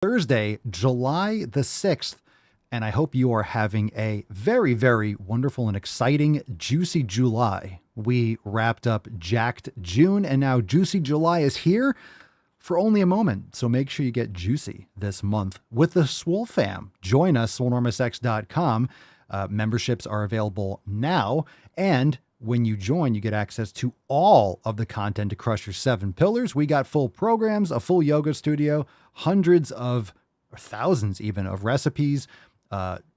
Thursday, July the 6th, and I hope you are having a very, very wonderful and exciting, juicy July. We wrapped up Jacked June, and now Juicy July is here for only a moment. So make sure you get juicy this month with the Swole fam. Join us, swolenormousx.com. Memberships are available now, and when you join, you get access to all of the content to crush your 7 pillars. We got full programs, a full yoga studio, hundreds of, or thousands even, of recipes,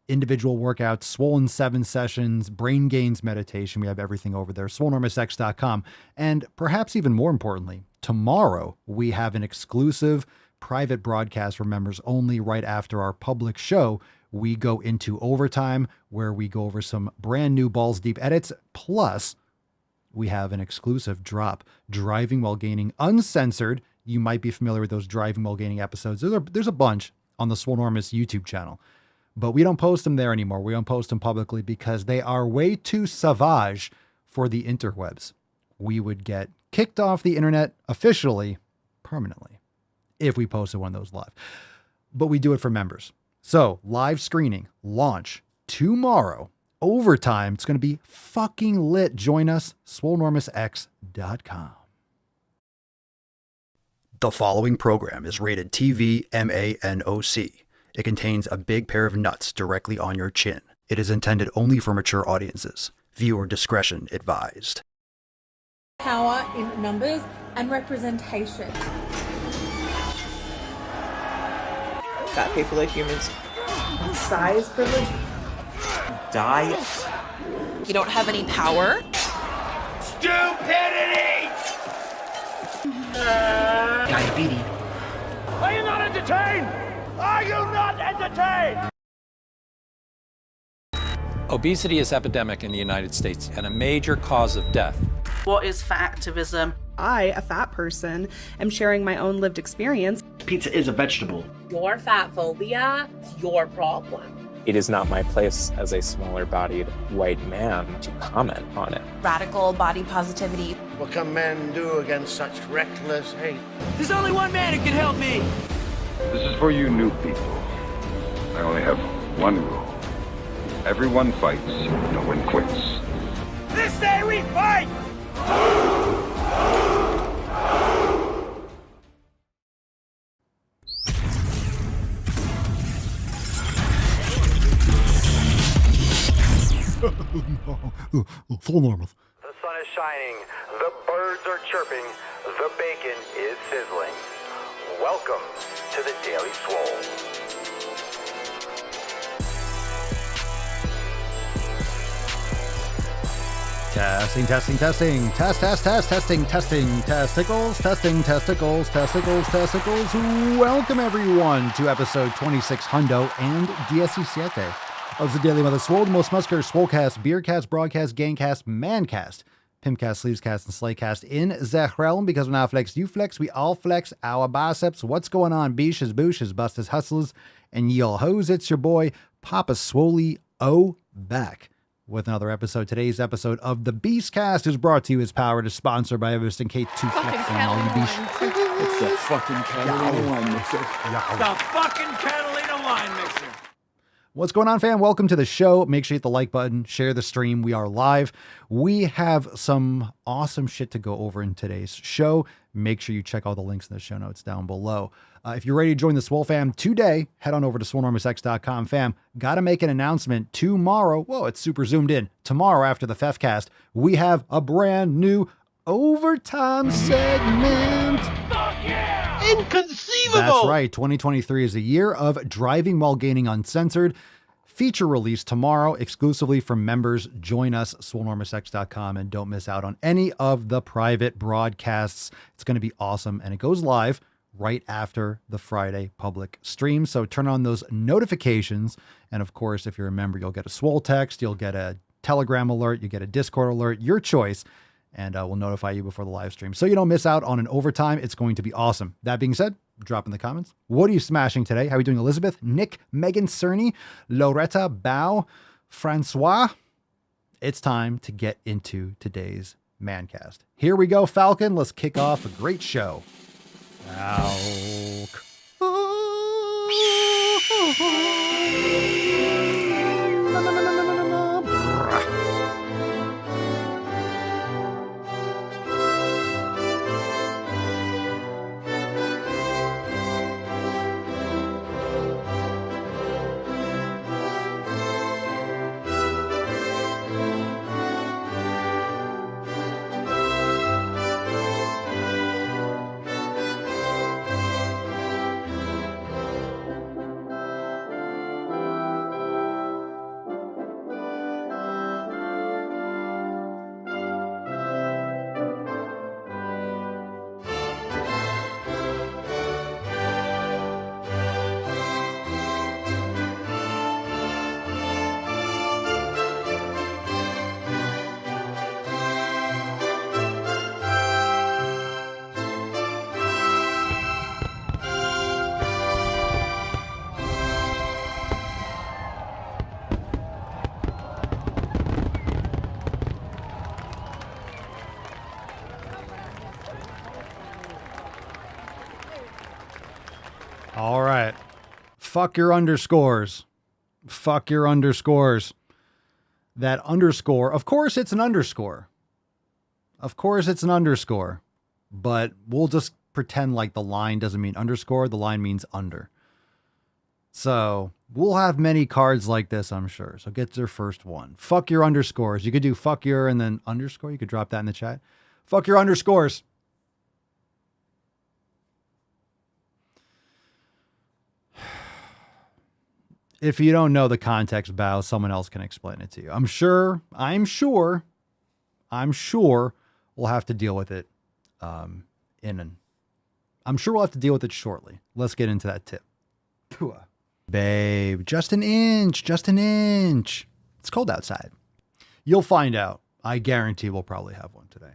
individual workouts, Swollen 7 sessions, brain gains meditation. We have everything over there, swolenormousx.com. And perhaps even more importantly, tomorrow we have an exclusive private broadcast for members only right after our public show. We go into overtime where we go over some brand new balls deep edits. Plus, we have an exclusive drop, Driving While Gaining Uncensored. You might be familiar with those Driving While Gaining episodes. There's a bunch on the Swolenormous YouTube channel, but we don't post them there anymore. We don't post them publicly because they are way too savage for the interwebs. We would get kicked off the internet officially, permanently, if we posted one of those live. But we do it for members. So, live screening, launch tomorrow, overtime. It's going to be fucking lit. Join us, swolenormousx.com. The following program is rated TV MANOC. It contains a big pair of nuts directly on your chin. It is intended only for mature audiences. Viewer discretion advised. Power in numbers and representation. Fat people are humans. Size privilege. Diet. You don't have any power. Stupidity! Diabetes. Are you not entertained? Are you not entertained? Obesity is epidemic in the United States and a major cause of death. What is fat activism? I, a fat person, am sharing my own lived experience. Pizza is a vegetable. Your fat phobia is your problem. It is not my place as a smaller-bodied white man to comment on it. Radical body positivity. What can men do against such reckless hate? There's only one man who can help me. This is for you new people. I only have one rule. Everyone fights, no one quits. This day we fight! Full normal. The sun is shining, the birds are chirping, the bacon is sizzling. Welcome to the Daily Swole. Testing. Testing. Testicles. Welcome everyone to episode 26 Hundo and 17 of the Daily Mother Swole, the most muscular Swolecast, Beercast, Broadcast, Gangcast, Mancast, Pimpcast, Sleevescast, and Slaycast in the realm, because when I flex, you flex, we all flex our biceps. What's going on, beaches, booshes, busters, hustlers, and y'all hoes? It's your boy, Papa Swoley O, back with another episode. Today's episode of the Beastcast is brought to you as powered, is sponsored by Everest K2 Flex and all you beast. It's the fucking Catalina wine mixer. The fucking Catalina wine mixer. What's going on, fam? Welcome to the show. Make sure you hit the like button, share the stream. We are live. We have some awesome shit to go over in today's show. Make sure you check all the links in the show notes down below. If you're ready to join the Swole fam today, head on over to swolenormousx.com, fam. Got to make an announcement tomorrow. Whoa, it's super zoomed in. Tomorrow after the Fefcast, we have a brand new overtime segment. Fuck yeah! Inconceivable! That's right. 2023 is a year of Driving While Gaining Uncensored. Feature release tomorrow exclusively for members. Join us, swolenormousx.com, and don't miss out on any of the private broadcasts. It's going to be awesome, and it goes live right after the Friday public stream. So turn on those notifications. And of course, if you're a member, you'll get a Swole text, you'll get a Telegram alert, you get a Discord alert, your choice. And we'll notify you before the live stream, so you don't miss out on an overtime. It's going to be awesome. That being said, drop in the comments. What are you smashing today? How are you doing, Elizabeth, Nick, Megan, Cerny, Loretta, Bao, Francois? It's time to get into today's Mancast. Here we go, Falcon. Let's kick off a great show. Falcon. All right. Fuck your underscores. Fuck your underscores. That underscore, of course it's an underscore. Of course it's an underscore. But we'll just pretend like the line doesn't mean underscore. The line means under. So we'll have many cards like this, I'm sure. So get your first one. Fuck your underscores. You could do fuck your and then underscore. You could drop that in the chat. Fuck your underscores. If you don't know the context, Bao, someone else can explain it to you. I'm sure we'll have to deal with it. I'm sure we'll have to deal with it shortly. Let's get into that tip. Babe, just an inch. It's cold outside. You'll find out. I guarantee we'll probably have one today.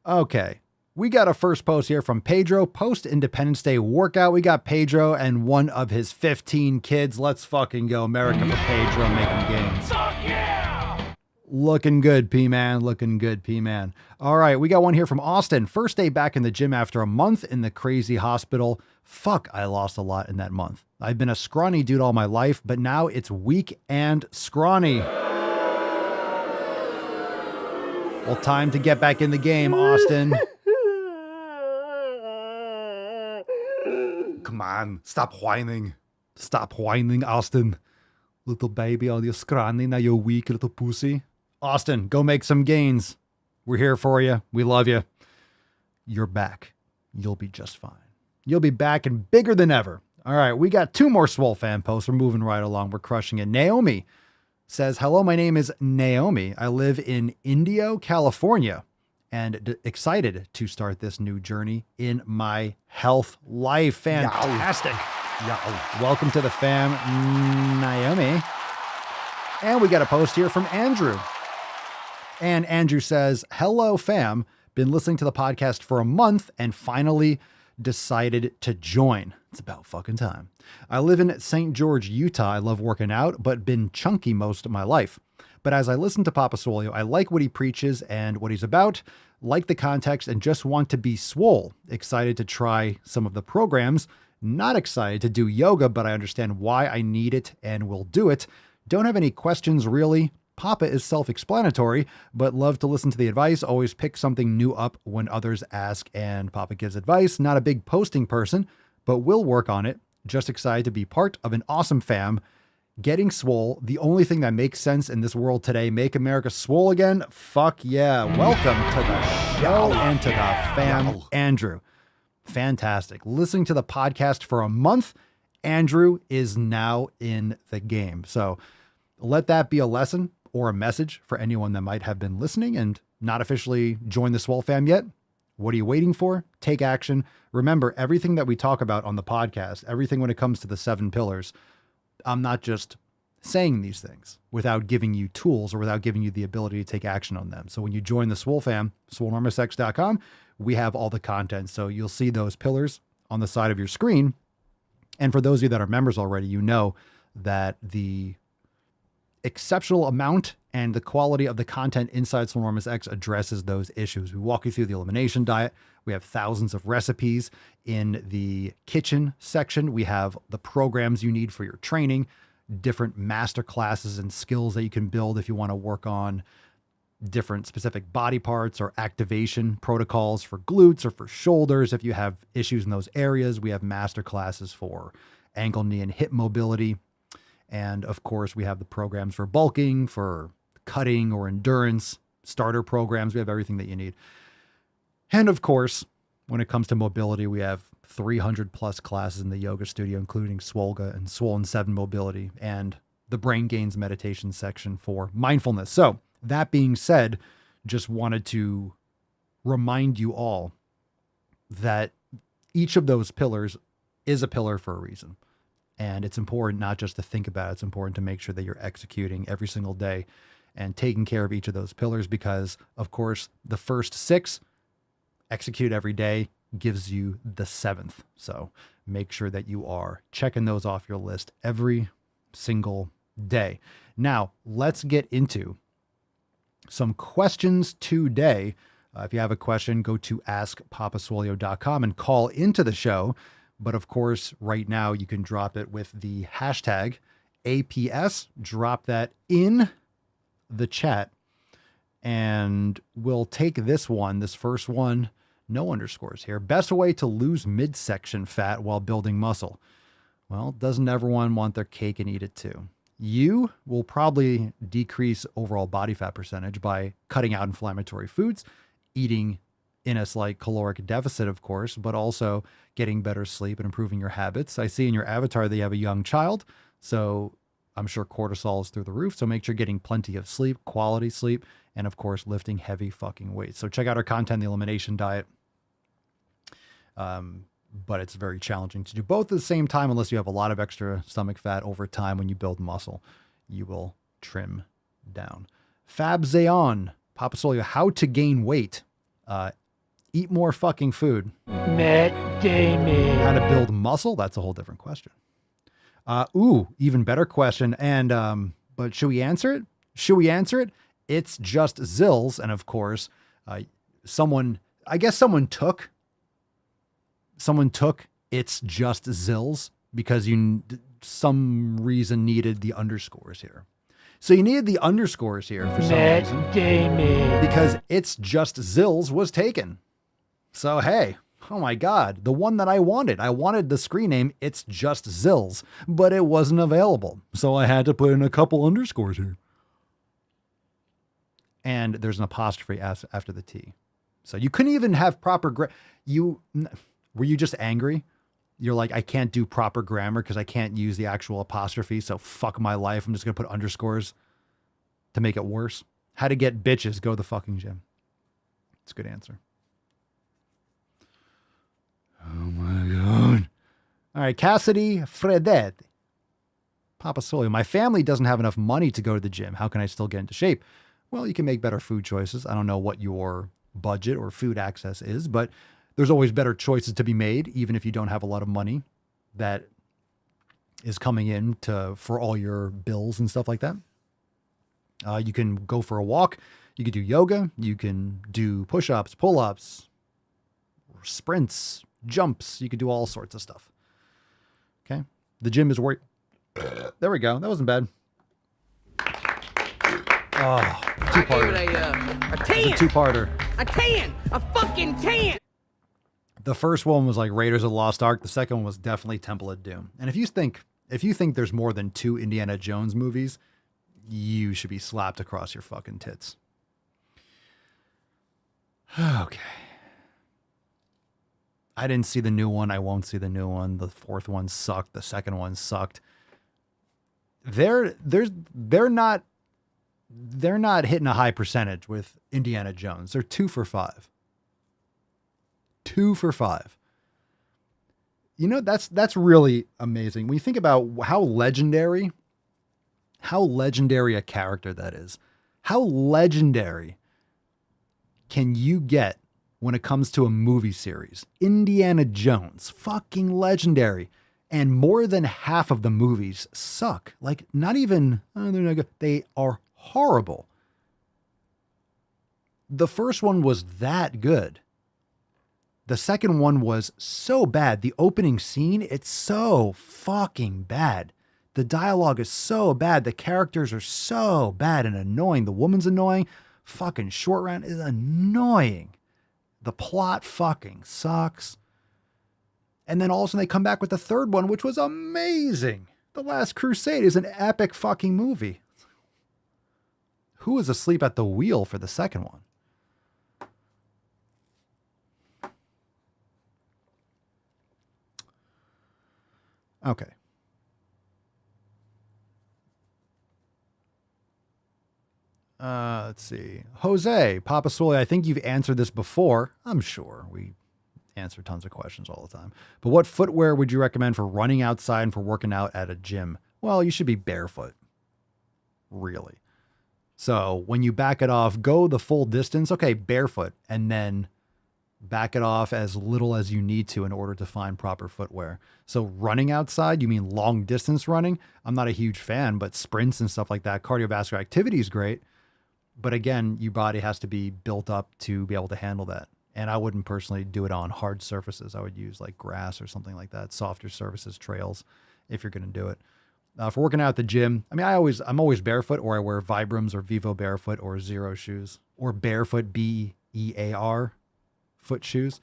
Okay. We got a first post here from Pedro, post-Independence Day workout. We got Pedro and one of his 15 kids. Let's fucking go. America for Pedro making gains. Yeah! Looking good, P-Man. Looking good, P-Man. All right, we got one here from Austin. First day back in the gym after a month in the crazy hospital. Fuck, I lost a lot in that month. I've been a scrawny dude all my life, but now it's weak and scrawny. Well, time to get back in the game, Austin. Come on, stop whining. Stop whining, Austin. Little baby, all you're scrawny, now you're weak, little pussy. Austin, go make some gains. We're here for you. We love you. You're back. You'll be just fine. You'll be back and bigger than ever. All right, we got 2 more Swole fan posts. We're moving right along. We're crushing it. Naomi says, hello, my name is Naomi. I live in Indio, California, and excited to start this new journey in my health life. Fantastic. Welcome to the fam, Naomi. And we got a post here from Andrew. And Andrew says, hello, fam. Been listening to the podcast for a month and finally decided to join. It's about fucking time. I live in St. George, Utah. I love working out, but been chunky most of my life. But as I listen to Papa Swolio, I like what he preaches and what he's about, like the context, and just want to be swole. Excited to try some of the programs. Not excited to do yoga, but I understand why I need it and will do it. Don't have any questions really. Papa is self-explanatory, but love to listen to the advice. Always pick something new up when others ask and Papa gives advice. Not a big posting person, but will work on it. Just excited to be part of an awesome fam. Getting swole, the only thing that makes sense in this world today. Make America swole again. Fuck yeah. Welcome to the show and to the fam, Andrew. Fantastic. Listening to the podcast for a month, Andrew is now in the game. So let that be a lesson or a message for anyone that might have been listening and not officially joined the Swole fam yet. What are you waiting for? Take action. Remember, everything that we talk about on the podcast, everything when it comes to the 7 pillars, I'm not just saying these things without giving you tools or without giving you the ability to take action on them. So when you join the Swole fam, swolenormousx.com, we have all the content. So you'll see those pillars on the side of your screen. And for those of you that are members already, you know that the exceptional amount and the quality of the content inside Swole Enormous X addresses those issues. We walk you through the elimination diet. We have thousands of recipes in the kitchen section. We have the programs you need for your training, different master classes and skills that you can build if you want to work on different specific body parts or activation protocols for glutes or for shoulders. If you have issues in those areas, we have master classes for ankle, knee, and hip mobility. And of course, we have the programs for bulking, for cutting or endurance, starter programs. We have everything that you need. And of course, when it comes to mobility, we have 300 plus classes in the yoga studio, including Swolga and Swollen 7 mobility and the Brain Gains meditation section for mindfulness. So that being said, just wanted to remind you all that each of those pillars is a pillar for a reason. And it's important not just to think about it, it's important to make sure that you're executing every single day and taking care of each of those pillars because, of course, the first 6, execute every day, gives you the 7th. So make sure that you are checking those off your list every single day. Now, let's get into some questions today. If you have a question, go to askpapaswolio.com and call into the show. But of course, right now you can drop it with the hashtag APS. Drop that in the chat. And we'll take this one, this first one, no underscores here. Best way to lose midsection fat while building muscle. Well, doesn't everyone want their cake and eat it too? You will probably decrease overall body fat percentage by cutting out inflammatory foods, eating in a slight caloric deficit, of course, but also getting better sleep and improving your habits. I see in your avatar that you have a young child, so I'm sure cortisol is through the roof. So make sure you're getting plenty of sleep, quality sleep, and of course, lifting heavy fucking weights. So check out our content, the elimination diet. But it's very challenging to do both at the same time, unless you have a lot of extra stomach fat over time. When you build muscle, you will trim down. Fab Zayon, Papa Solio, how to gain weight. Eat more fucking food. Matt Damon. How to build muscle? That's a whole different question. Even better question. And, but should we answer it? Should we answer it? It's just Zills. And of course, someone took It's Just Zills because some reason needed the underscores here. So you needed the underscores here for some reason. Damon. Because It's Just Zills was taken. So, hey, oh my God, the one that I wanted the screen name It's Just Zills, but it wasn't available. So I had to put in a couple underscores here. And there's an apostrophe after the T. So you couldn't even have proper were you just angry? You're like, I can't do proper grammar because I can't use the actual apostrophe. So fuck my life. I'm just going to put underscores to make it worse. How to get bitches. Go to the fucking gym. It's a good answer. Oh my God. All right. Cassidy Fredet. Papa Solio. My family doesn't have enough money to go to the gym. How can I still get into shape? Well, you can make better food choices. I don't know what your budget or food access is, but there's always better choices to be made, even if you don't have a lot of money that is coming in for all your bills and stuff like that. You can go for a walk. You can do yoga. You can do push-ups, pull-ups, sprints, jumps. You can do all sorts of stuff. Okay. The gym is where... There we go. That wasn't bad. Oh, two-parter. A 10. It's a two-parter. A 10. A fucking 10. The first one was like Raiders of the Lost Ark. The second one was definitely Temple of Doom. And if you think there's more than 2 Indiana Jones movies, you should be slapped across your fucking tits. Okay. I didn't see the new one. I won't see the new one. The fourth one sucked. The second one sucked. They're not hitting a high percentage with Indiana Jones. They're 2 for 5. 2 for 5. You know, that's really amazing. When you think about how legendary a character that is, how legendary can you get when it comes to a movie series? Indiana Jones, fucking legendary. And more than half of the movies suck. Like, not even, they're not good. They are horrible. The first one was that good. The second one was so bad. The opening scene, it's so fucking bad. The dialogue is so bad. The characters are so bad and annoying. The woman's annoying. Fucking Short Round is annoying. The plot fucking sucks. And then all of a sudden they come back with the third one, which was amazing. The Last Crusade is an epic fucking movie. Who was asleep at the wheel for the second one? Okay. Let's see. Jose, Papa Swole, I think you've answered this before. I'm sure we answer tons of questions all the time. But what footwear would you recommend for running outside and for working out at a gym? Well, you should be barefoot. Really. So when you back it off, go the full distance. Okay, barefoot. And then back it off as little as you need to in order to find proper footwear. So running outside, you mean long distance running? I'm not a huge fan, but sprints and stuff like that, cardiovascular activity is great. But again, your body has to be built up to be able to handle that. And I wouldn't personally do it on hard surfaces. I would use like grass or something like that, softer surfaces, trails, if you're going to do it. For working out at the gym, I mean, I'm always barefoot, or I wear Vibrams or Vivo barefoot or Zero shoes, or barefoot BEAR foot shoes.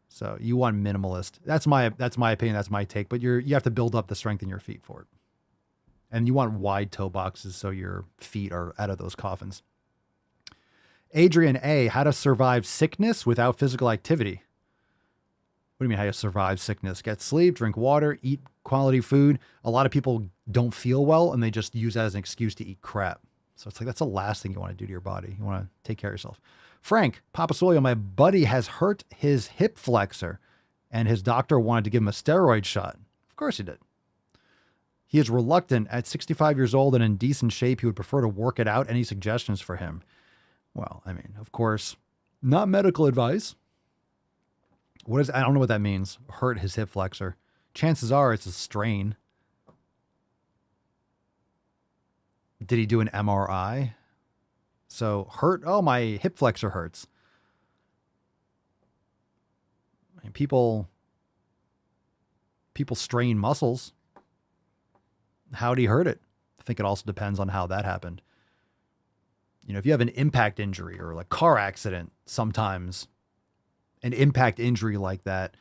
So you want minimalist. That's my opinion. That's my take. But you have to build up the strength in your feet for it. And you want wide toe boxes so your feet are out of those coffins. Adrian A, how to survive sickness without physical activity. What do you mean how you survive sickness? Get sleep, drink water, eat quality food. A lot of people don't feel well and they just use that as an excuse to eat crap. So it's like, that's the last thing you want to do to your body. You want to take care of yourself. Frank, Papa Swolio, my buddy has hurt his hip flexor and his doctor wanted to give him a steroid shot. Of course he did. He is reluctant. At 65 years old and in decent shape, he would prefer to work it out. Any suggestions for him? Well, I mean, of course, not medical advice. I don't know what that means. Hurt his hip flexor. Chances are it's a strain. Did he do an MRI? So hurt. Oh, my hip flexor hurts. I mean, people strain muscles. How did he hurt it? I think it also depends on how that happened. You know, if you have an impact injury or a car accident, sometimes an impact injury like that,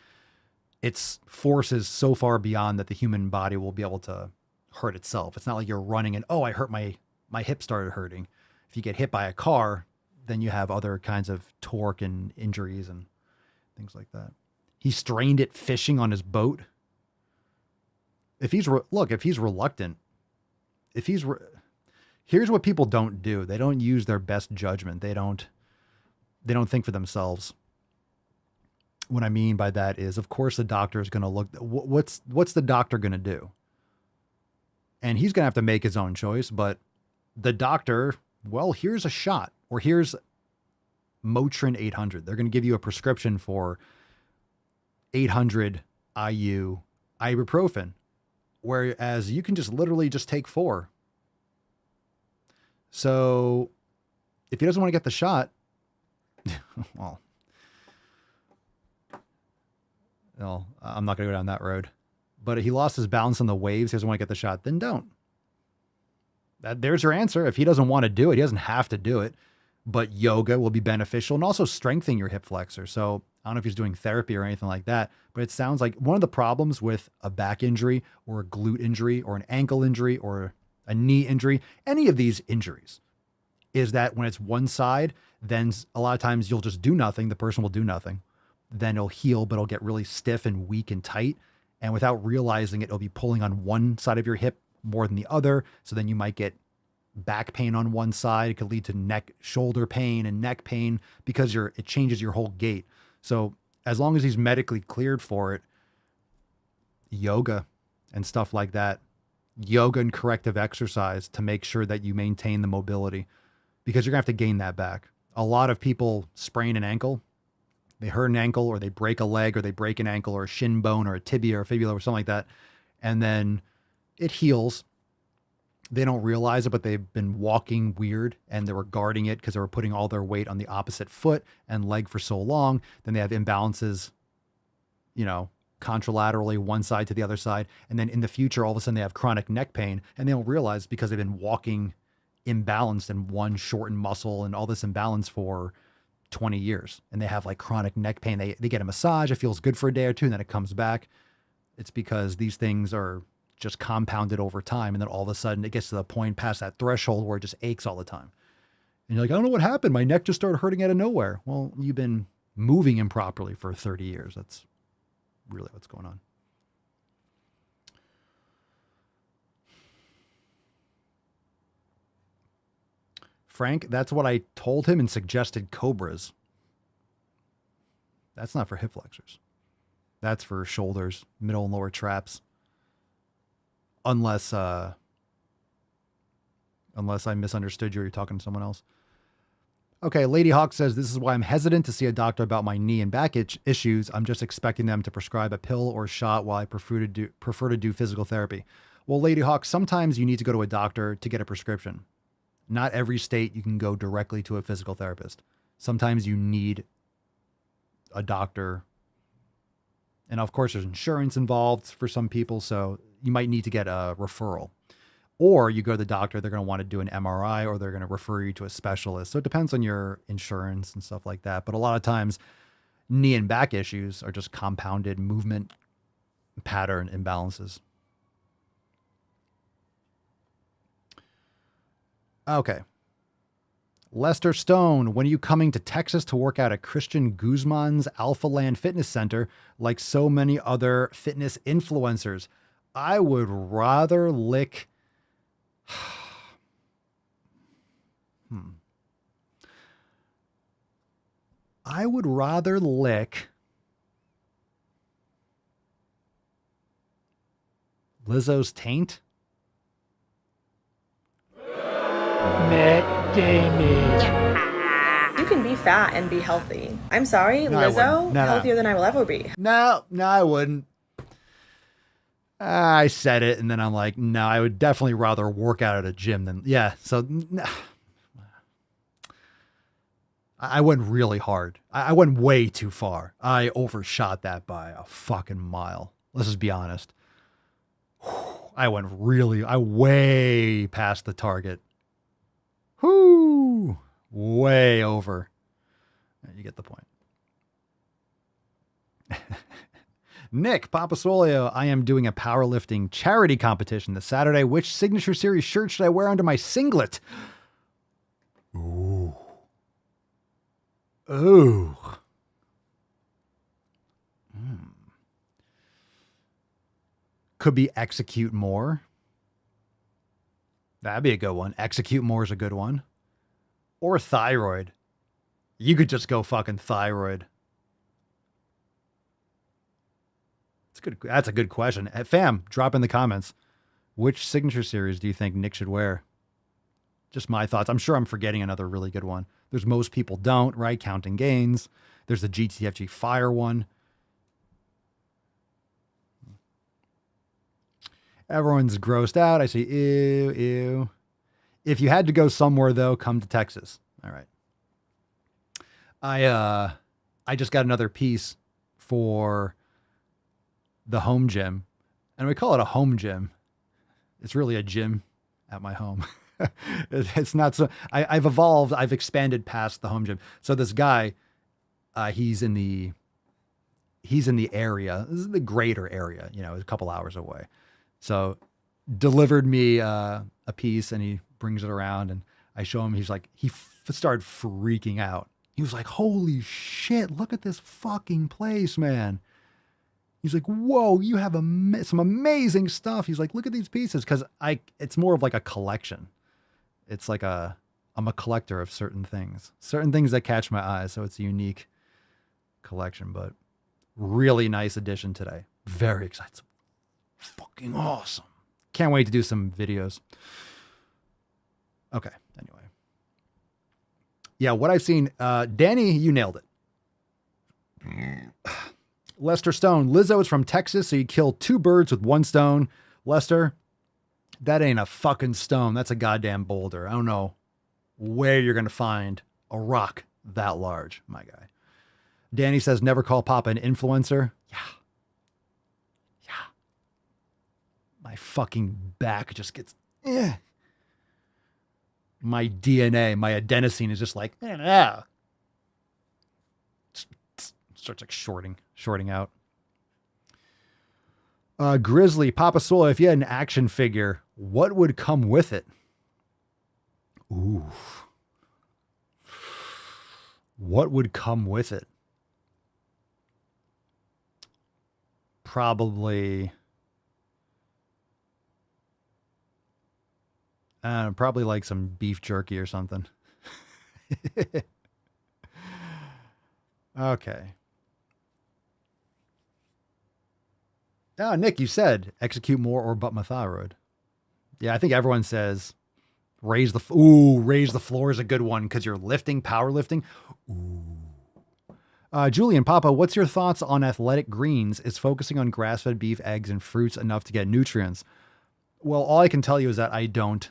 its force is so far beyond that the human body will be able to hurt itself. It's not like you're running and, oh, I hurt my hip started hurting. If you get hit by a car, then you have other kinds of torque and injuries and things like that. He strained it fishing on his boat. If he's reluctant, here's what people don't do. They don't use their best judgment. They don't think for themselves. What I mean by that is, of course, the doctor is going to look, what's the doctor going to do? And he's going to have to make his own choice, but the doctor, well, here's a shot, or here's Motrin 800. They're going to give you a prescription for 800 IU ibuprofen, whereas you can just literally just take 4. So if he doesn't want to get the shot, well, I'm not going to go down that road. But if he lost his balance on the waves, he doesn't want to get the shot, then don't. There's your answer. If he doesn't want to do it, he doesn't have to do it. But yoga will be beneficial and also strengthening your hip flexor. So I don't know if he's doing therapy or anything like that, but it sounds like one of the problems with a back injury or a glute injury or an ankle injury or a knee injury, any of these injuries, is that when it's one side, then a lot of times you'll just do nothing. The person will do nothing. Then it'll heal, but it'll get really stiff and weak and tight. And without realizing it, it'll be pulling on one side of your hip more than the other. So then you might get back pain on one side. It could lead to shoulder pain and neck pain because it changes your whole gait. So as long as he's medically cleared for it, yoga and stuff like that, yoga and corrective exercise to make sure that you maintain the mobility, because you're gonna have to gain that back. A lot of people sprain an ankle. They hurt an ankle, or they break a leg, or they break an ankle, or a shin bone, or a tibia, or a fibula, or something like that. And then it heals. They don't realize it, but they've been walking weird and they were guarding it because they were putting all their weight on the opposite foot and leg for so long. Then they have imbalances, contralaterally, one side to the other side. And then in the future, all of a sudden they have chronic neck pain and they don't realize because they've been walking imbalanced in one shortened muscle and all this imbalance for 20 years. And they have like chronic neck pain. They get a massage. It feels good for a day or two and then it comes back. It's because these things are just compounded over time. And then all of a sudden it gets to the point past that threshold where it just aches all the time. And you're like, I don't know what happened. My neck just started hurting out of nowhere. Well, you've been moving improperly for 30 years. That's really what's going on. Frank, that's what I told him and suggested cobras. That's not for hip flexors. That's for shoulders, middle and lower traps. Unless I misunderstood you or you're talking to someone else. Okay, Lady Hawk says, this is why I'm hesitant to see a doctor about my knee and back issues. I'm just expecting them to prescribe a pill or shot while I prefer to do physical therapy. Well, Lady Hawk, sometimes you need to go to a doctor to get a prescription. Not every state you can go directly to a physical therapist. Sometimes you need a doctor. And of course, there's insurance involved for some people, so you might need to get a referral. Or you go to the doctor, they're going to want to do an MRI, or they're going to refer you to a specialist. So it depends on your insurance and stuff like that. But a lot of times, knee and back issues are just compounded movement pattern imbalances. Okay. Lester Stone, when are you coming to Texas to work out at Christian Guzman's Alpha Land Fitness Center like so many other fitness influencers? I would rather lick... I would rather lick Lizzo's taint. Matt Damon. You can be fat and be healthy. I'm sorry, No, I Lizzo, wouldn't. No. healthier than I will ever be. No, I wouldn't. I said it, and then I'm like, no, I would definitely rather work out at a gym than, yeah. So I went really hard. I went way too far. I overshot that by a fucking mile. Let's just be honest. I way past the target. Whoo, way over. You get the point. Nick Papasolio, I am doing a powerlifting charity competition this Saturday. Which Signature Series shirt should I wear under my singlet? Ooh. Could be Execute More. That'd be a good one. Execute More is a good one. Or Thyroid. You could just go fucking Thyroid. It's good. That's a good question. Fam, drop in the comments. Which Signature Series do you think Nick should wear? Just my thoughts. I'm sure I'm forgetting another really good one. There's Most People Don't, right? Counting Gains. There's the GTFG Fire one. Everyone's grossed out. I say, ew, ew. If you had to go somewhere, though, come to Texas. All right. I just got another piece for the home gym. And we call it a home gym. It's really a gym at my home. It's not so... I've evolved. I've expanded past the home gym. So this guy, he's in the area. This is the greater area, a couple hours away. So delivered me a piece, and he brings it around, and I show him. He's like, started freaking out. He was like, holy shit, look at this fucking place, man. He's like, whoa, you have some amazing stuff. He's like, look at these pieces. Cause it's more of like a collection. It's like I'm a collector of certain things that catch my eye. So it's a unique collection, but really nice addition today. Very excited. Fucking awesome. Can't wait to do some videos. Okay. Anyway. Yeah. What I've seen, Danny, you nailed it. Lester Stone, Lizzo is from Texas, so you kill two birds with one stone. Lester, that ain't a fucking stone. That's a goddamn boulder. I don't know where you're going to find a rock that large, my guy. Danny says, never call Papa an influencer. Yeah. My fucking back just gets, my DNA, my adenosine is just like, starts like shorting out. Grizzly, Papa Soul, if you had an action figure, what would come with it? Ooh. What would come with it? Probably like some beef jerky or something. Okay. Nick, you said Execute More or But My Thyroid. Yeah, I think everyone says raise the floor is a good one because you're powerlifting. Ooh. Julian, Papa, what's your thoughts on athletic greens? Is focusing on grass-fed beef, eggs, and fruits enough to get nutrients? Well, all I can tell you is that I don't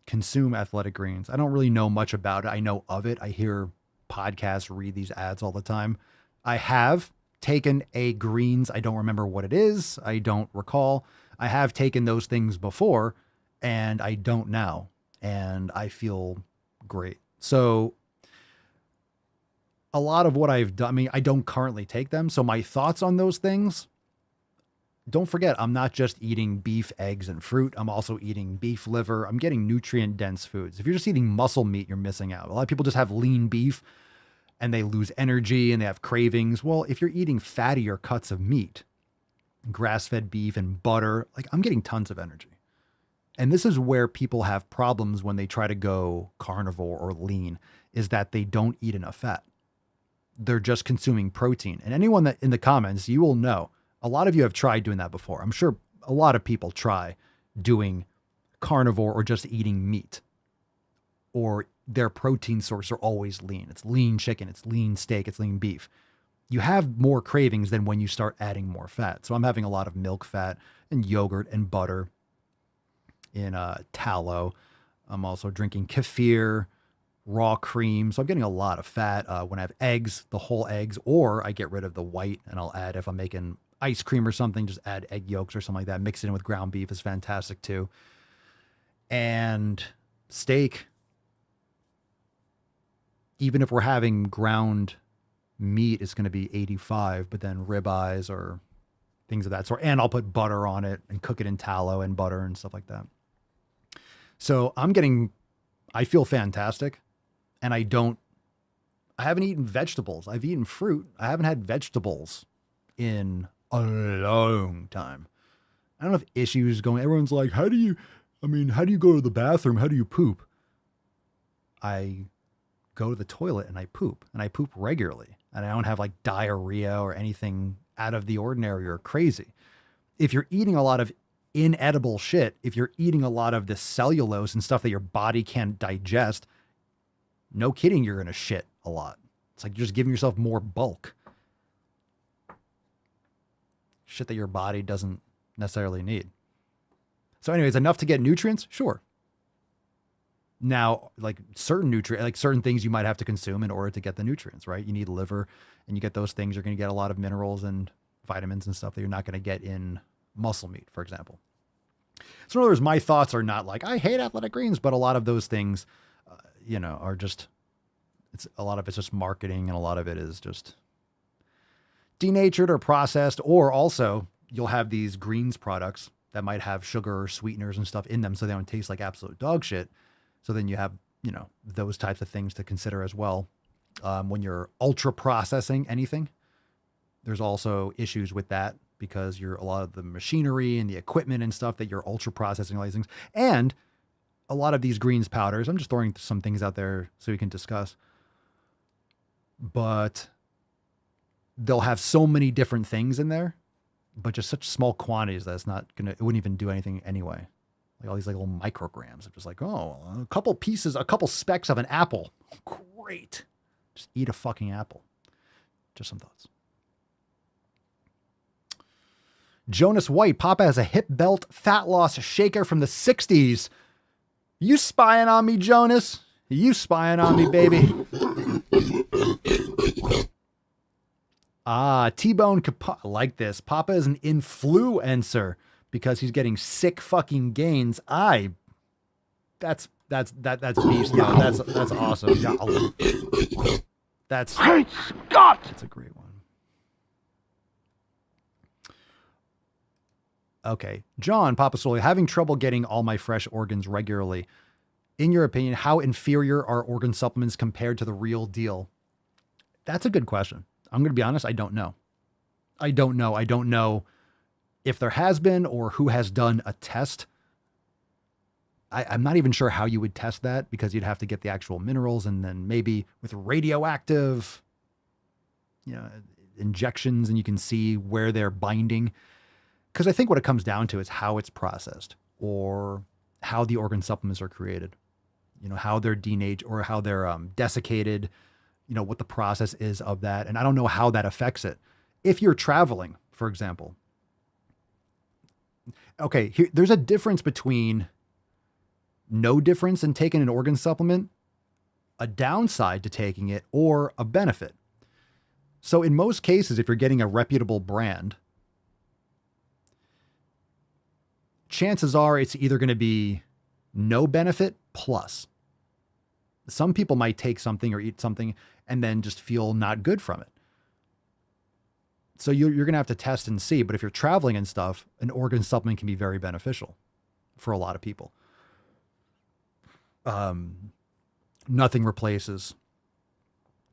consume athletic greens. I don't really know much about it. I know of it. I hear podcasts, read these ads all the time. I have taken a greens. I don't remember what it is. I don't recall. I have taken those things before and I don't now. And I feel great. So a lot of what I've done, I mean, I don't currently take them. So my thoughts on those things, don't forget, I'm not just eating beef, eggs, and fruit. I'm also eating beef liver. I'm getting nutrient dense foods. If you're just eating muscle meat, you're missing out. A lot of people just have lean beef and they lose energy and they have cravings. Well, if you're eating fattier cuts of meat, grass-fed beef and butter, like I'm getting tons of energy. And this is where people have problems when they try to go carnivore or lean, is that they don't eat enough fat. They're just consuming protein. And anyone that in the comments, you will know, a lot of you have tried doing that before. I'm sure a lot of people try doing carnivore or just eating meat, or their protein source are always lean. It's lean chicken, it's lean steak, it's lean beef. You have more cravings than when you start adding more fat. So I'm having a lot of milk fat and yogurt and butter in tallow. I'm also drinking kefir, raw cream. So I'm getting a lot of fat. When I have eggs, the whole eggs, or I get rid of the white and I'll add, if I'm making ice cream or something, just add egg yolks or something like that. Mix it in with ground beef is fantastic too. And steak, even if we're having ground meat, is going to be 85, but then ribeyes or things of that sort. And I'll put butter on it and cook it in tallow and butter and stuff like that. So I feel fantastic. And I haven't eaten vegetables. I've eaten fruit. I haven't had vegetables in a long time. I don't have issues going. Everyone's like, how do you go to the bathroom? How do you poop? I go to the toilet and I poop regularly. And I don't have like diarrhea or anything out of the ordinary or crazy. If you're eating a lot of inedible shit, if you're eating a lot of the cellulose and stuff that your body can't digest, no kidding, you're going to shit a lot. It's like you're just giving yourself more bulk. Shit that your body doesn't necessarily need. So anyways, enough to get nutrients? Sure. Now, like certain things you might have to consume in order to get the nutrients, right? You need liver, and you get those things, you're going to get a lot of minerals and vitamins and stuff that you're not going to get in muscle meat, for example. So in other words, my thoughts are not like, I hate athletic greens, but a lot of those things, are just, a lot of it's just marketing, and a lot of it is just denatured or processed, or also you'll have these greens products that might have sugar or sweeteners and stuff in them so they don't taste like absolute dog shit. So then you have, those types of things to consider as well. When you're ultra processing anything, there's also issues with that because a lot of the machinery and the equipment and stuff that you're ultra processing all these things. And a lot of these greens powders, I'm just throwing some things out there so we can discuss, but they'll have so many different things in there, but just such small quantities that it wouldn't even do anything anyway. Like all these like little micrograms of just like, a couple specks of an apple. Great. Just eat a fucking apple. Just some thoughts. Jonas White, Papa has a hip belt fat loss shaker from the 60s. You spying on me, Jonas? You spying on me, baby? T-Bone like this. Papa is an influencer because he's getting sick fucking gains. That's beast. No, that's awesome. That's Great Scott! That's a great one. Okay. John, Papa Soli, having trouble getting all my fresh organs regularly. In your opinion, how inferior are organ supplements compared to the real deal? That's a good question. I'm going to be honest. I don't know. I don't know if there has been or who has done a test. I'm not even sure how you would test that because you'd have to get the actual minerals and then maybe with radioactive, injections, and you can see where they're binding. Because I think what it comes down to is how it's processed or how the organ supplements are created, how they're denatured or how they're desiccated, what the process is of that. And I don't know how that affects it. If you're traveling, for example, okay, there's a difference between no difference in taking an organ supplement, a downside to taking it, or a benefit. So in most cases, if you're getting a reputable brand, chances are it's either going to be no benefit plus. Some people might take something or eat something and then just feel not good from it. So you're going to have to test and see. But if you're traveling and stuff, an organ supplement can be very beneficial for a lot of people. Nothing replaces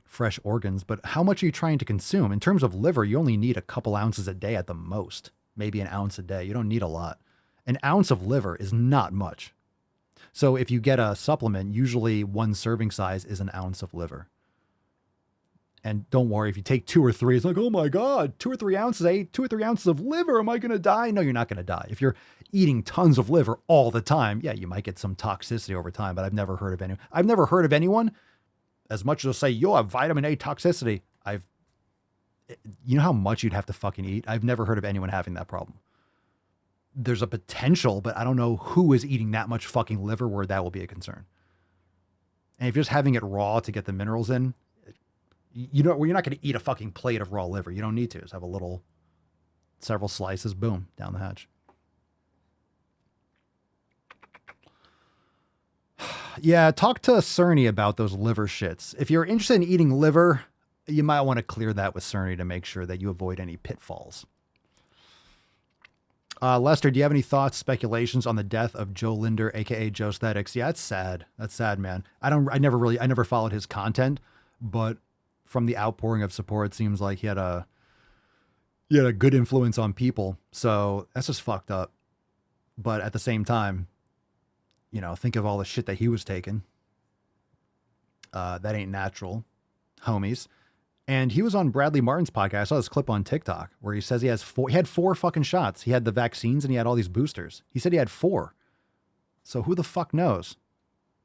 fresh organs, but how much are you trying to consume? In terms of liver, you only need a couple ounces a day at the most, maybe an ounce a day. You don't need a lot. An ounce of liver is not much. So if you get a supplement, usually one serving size is an ounce of liver. And don't worry, if you take 2 or 3, it's like, oh my God, 2 or 3 ounces, I ate 2 or 3 ounces of liver. Am I going to die? No, you're not going to die. If you're eating tons of liver all the time, yeah, you might get some toxicity over time, but I've never heard of anyone, as much as they'll say, yo, I have vitamin A toxicity. You know how much you'd have to fucking eat? I've never heard of anyone having that problem. There's a potential, but I don't know who is eating that much fucking liver where that will be a concern. And if you're just having it raw to get the minerals in, you're not going to eat a fucking plate of raw liver. You don't need to. Just have several slices, boom, down the hatch. Yeah, talk to Cerny about those liver shits. If you're interested in eating liver, you might want to clear that with Cerny to make sure that you avoid any pitfalls. Lester, do you have any thoughts, speculations on the death of Joe Linder, aka Joe Aesthetics? Yeah, it's sad. That's sad, man. I never followed his content, but from the outpouring of support, it seems like he had a good influence on people. So that's just fucked up. But at the same time, think of all the shit that he was taking. That ain't natural, homies. And he was on Bradley Martin's podcast. I saw this clip on TikTok where he says he had 4 fucking shots. He had the vaccines and he had all these boosters. He said he had 4. So who the fuck knows?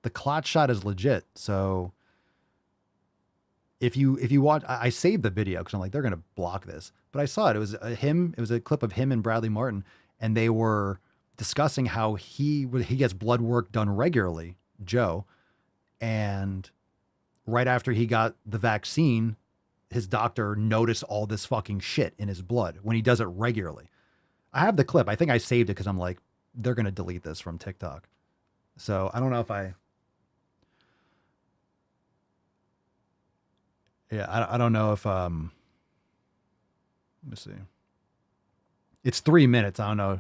The Clot shot is legit. So if you watch, I saved the video because I'm like, they're going to block this. But I saw it. It was a clip of him and Bradley Martin. And they were discussing how he gets blood work done regularly, Joe. And right after he got the vaccine, his doctor noticed all this fucking shit in his blood when he does it regularly. I have the clip. I think I saved it because I'm like, they're going to delete this from TikTok. So I don't know if I don't know if, let me see. It's 3 minutes. I don't know.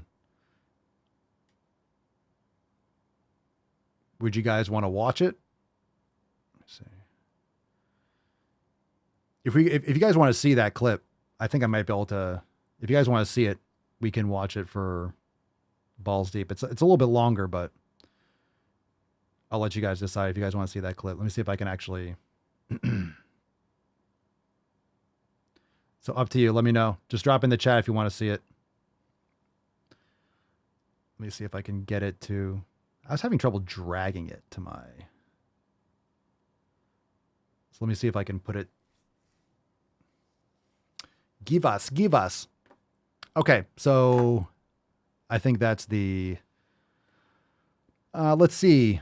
Would you guys want to watch it? Let's see. If you guys want to see that clip, I think I might be able to. If you guys want to see it, we can watch it for balls deep. It's a little bit longer, but I'll let you guys decide if you guys want to see that clip. Let me see if I can actually. So up to you. Let me know. Just drop in the chat if you want to see it. Let me see if I can get it to. I was having trouble dragging it to my. So let me see if I can put it. Give us. Okay, so I think that's the. Let's see.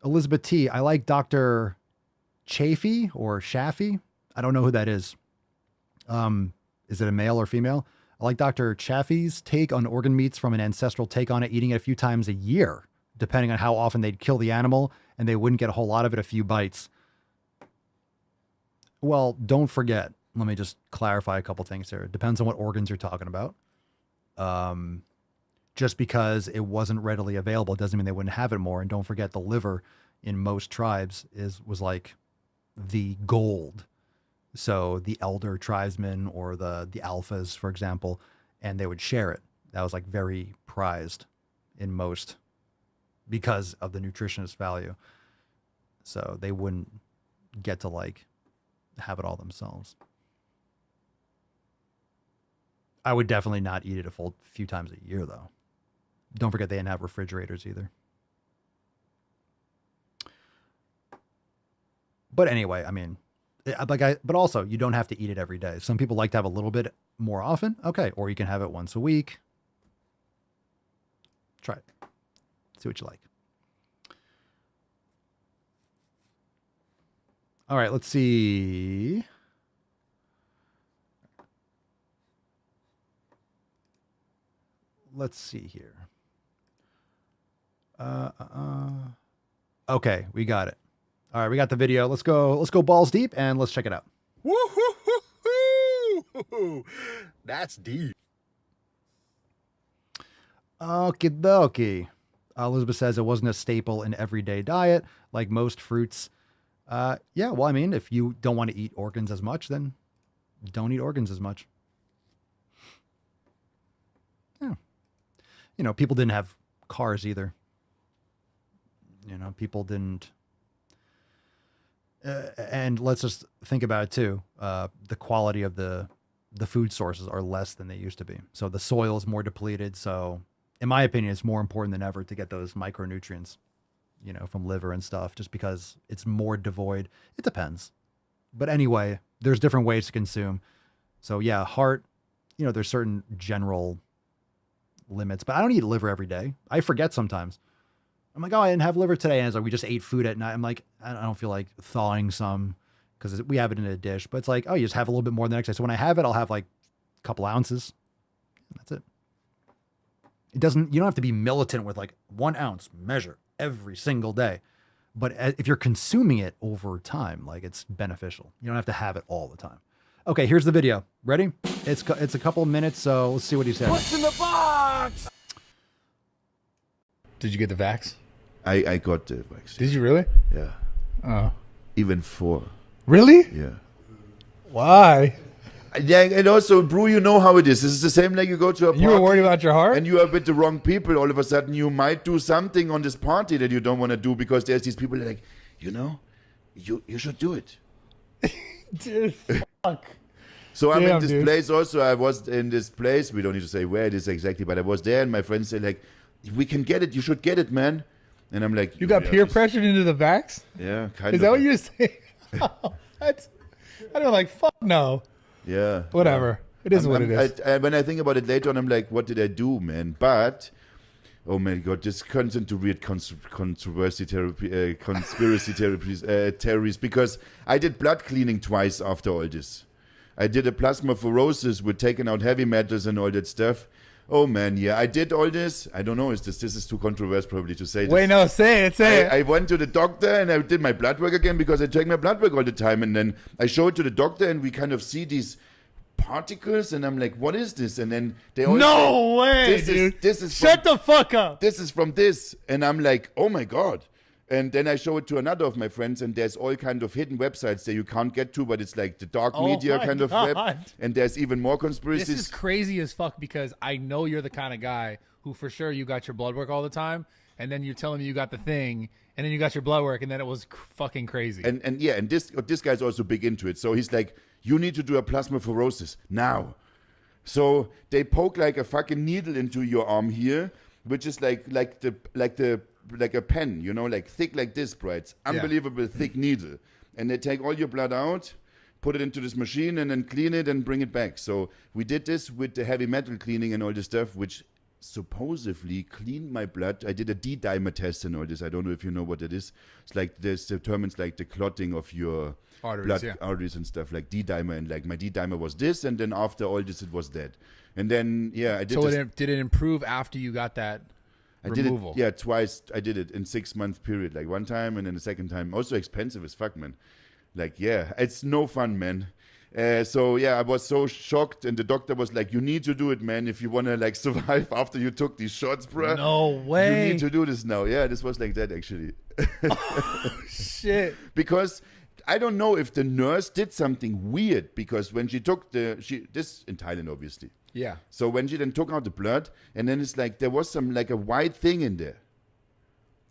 Elizabeth T. I like Dr. Chaffee or Shaffy. I don't know who that is. Is it a male or female? I like Dr. Chaffee's take on organ meats from an ancestral take on it, eating it a few times a year, depending on how often they'd kill the animal, and they wouldn't get a whole lot of it, a few bites. Well, don't forget. Let me just clarify a couple things here. It depends on what organs you're talking about. Just because it wasn't readily available doesn't mean they wouldn't have it more. And don't forget, the liver in most tribes was like the gold. So the elder tribesmen or the alphas, for example, and they would share it. That was like very prized in most because of the nutritionist value. So they wouldn't get to like have it all themselves. I would definitely not eat it a full few times a year, though. Don't forget they didn't have refrigerators either. But anyway, I mean, but also you don't have to eat it every day. Some people like to have a little bit more often. Okay. Or you can have it once a week. Try it. See what you like. All right. Let's see. let's see here. Okay, we got it. All right, we got the video. Let's go balls deep and let's check it out. Woo-hoo-hoo-hoo! That's deep. Okie dokie. Elizabeth says it wasn't a staple in everyday diet, like most fruits. Yeah, well, I mean, if you don't want to eat organs as much, then don't eat organs as much. Yeah. You know, people didn't have cars either. You know, people didn't. And let's just think about it too. The quality of the food sources are less than they used to be. So the soil is more depleted. So in my opinion, it's more important than ever to get those micronutrients, you know, from liver and stuff, just because it's more devoid. It depends. But anyway, there's different ways to consume. So yeah, heart, you know, there's certain general limits, but I don't eat liver every day. I forget sometimes. I'm like, oh, I didn't have liver today. And it's like, we just ate food at night. I'm like, I don't feel like thawing some because we have it in a dish, but it's like, oh, you just have a little bit more the next day. So when I have it, I'll have like a couple ounces. That's it. You don't have to be militant with like 1 ounce measure every single day. But if you're consuming it over time, like it's beneficial. You don't have to have it all the time. Okay, here's the video. Ready? It's a couple of minutes, so let's see what he said. What's in the box? Did you get the vax? I got the vaccine. Did you really? Yeah. Oh. Even 4. Really? Yeah. Why? Yeah, and also, Brew, you know how it is. This is the same like you go to a party. You were worried about your heart? And you are with the wrong people. All of a sudden, you might do something on this party that you don't want to do because there's these people that are like, you know, you should do it. Dude, fuck. So I'm in this place also. I was in this place. We don't need to say where it is exactly, but I was there and my friends said like, we can get it. You should get it, man. And I'm like, you got peer pressured into the vax? Yeah, kind of. Is that what you're saying? I don't like, fuck no. Yeah. Whatever. Yeah. It is what it is. When I think about it later on, I'm like, what did I do, man? But, oh my God, this turns into weird conspiracy theories because I did blood cleaning twice after all this. I did a plasmapheresis with taking out heavy metals and all that stuff. Oh man, yeah, I did all this. I don't know, this is too controversial probably to say this. Wait, no, say it. I went to the doctor and I did my blood work again because I take my blood work all the time. And then I show it to the doctor and we kind of see these particles and I'm like, what is this? And then they all no way, dude. This is Shut the fuck up. This is from this. And I'm like, oh my God. And then I show it to another of my friends, and there's all kind of hidden websites that you can't get to, but it's like the dark media kind of web. And there's even more conspiracies. This is crazy as fuck because I know you're the kind of guy who for sure you got your blood work all the time, and then you're telling me you got the thing, and then you got your blood work, and then it was fucking crazy. And this guy's also big into it. So he's like, you need to do a plasmapheresis now. So they poke like a fucking needle into your arm here, which is like a pen, you know, like thick like this, bro. It's unbelievable thick needle. And they take all your blood out, put it into this machine, and then clean it and bring it back. So we did this with the heavy metal cleaning and all this stuff, which supposedly cleaned my blood. I did a D-dimer test and all this. I don't know if you know what it is. It's like this determines like the clotting of your arteries and stuff, like D-dimer. And like my D-dimer was this, and then after all this, it was that. And then, I did So did it improve after you got that removal? Did it, twice. I did it in 6-month period, like one time and then the second time. Also expensive as fuck, man. Like, it's no fun, man. I was so shocked, and the doctor was like, you need to do it, man, if you want to like survive after you took these shots, bro. No way. You need to do this now. Yeah, this was like that, actually. Oh, shit. Because I don't know if the nurse did something weird, because when she took this in Thailand, obviously. Yeah. So when she then took out the blood, and then it's like, there was some like a white thing in there.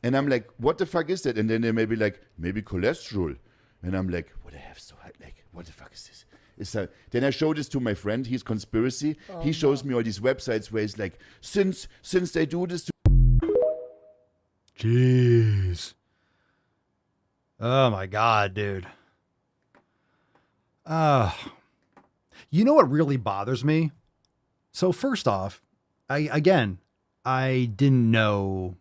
And I'm like, what the fuck is that? And then they may be like, maybe cholesterol. And I'm like, what I have so high, like, what the fuck is this? Then I show this to my friend. He's conspiracy. He shows me all these websites where he's like, since they do this to... Jeez. Oh my God, dude. You know what really bothers me? So first off, I didn't know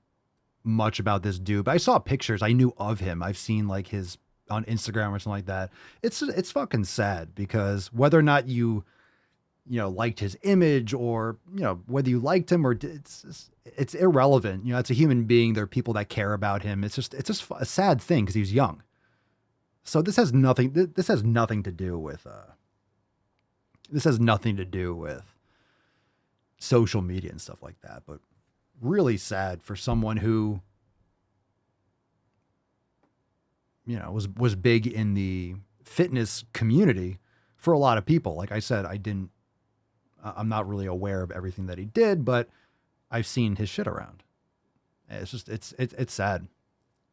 much about this dude, but I saw pictures. I knew of him. I've seen like his on Instagram or something like that. It's fucking sad because whether or not you liked his image or, whether you liked him or it's irrelevant. It's a human being. There are people that care about him. It's just a sad thing because he was young. So this has nothing to do with social media and stuff like that, but really sad for someone who, was big in the fitness community for a lot of people. Like I said, I'm not really aware of everything that he did, but I've seen his shit around. It's just, it's sad.